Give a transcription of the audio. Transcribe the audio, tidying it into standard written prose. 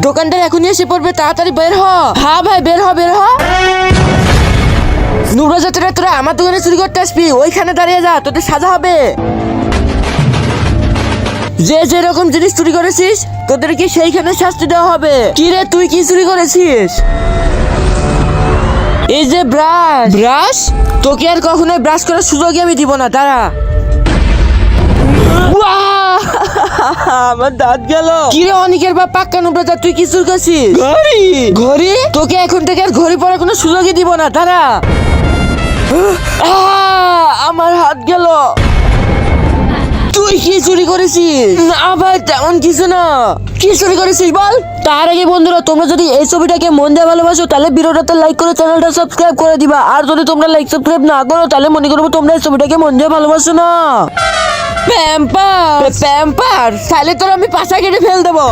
দোকানদার এখনই এসে পড়বে, তাড়াতাড়ি বের হ। হ্যাঁ ভাই, বের হ বের হ। নুবরা জাতিরা, তোরা আমার দোকানে চুরি করতে আসবি, ওইখানে দাঁড়িয়ে যা, তোদের সাজা হবে। যে যেরকম জিনিস চুরি করেছিস তোদেরকে সেইখানে শাস্তি দেওয়া হবে। কি রে, তুই কি চুরি করেছিস? এই যে ব্রাশ। ব্রাশ? তোকে আর কখনোই ব্রাশ করার সুযোগই আমি দিব না, দাঁড়া। আমার দাঁত গেল। কি রে অনিকের বাপ পাক্কা নুবরা, তুই কি চুরি করছিস? ঘড়ি। ঘড়ি? তোকে এখন থেকে আর ঘড়ি পরার কোনো সুযোগই দিব না, দাঁড়া। আমার হাত গেল। তুই কি চুরি করেছিস? না ভাই, তেমন কিছু না। কি চুরি করেছিস বল? তার আগে বন্ধুরা, তোমরা যদি এই ছবিটাকে মন দিয়ে ভালোবাসো তাহলে ভিডিওটাতে লাইক করে চ্যানেলটা সাবস্ক্রাইব করে দিবা। আর যদি তোমরা লাইক সাবস্ক্রাইব না করো তাহলে মনে করবো তোমরা এই ছবিটাকে মন দিয়ে ভালোবাসো না। প্যাম্পার প্যাম্পার, তাহলে তোর আমি পাশা কেটে ফেল দেবো।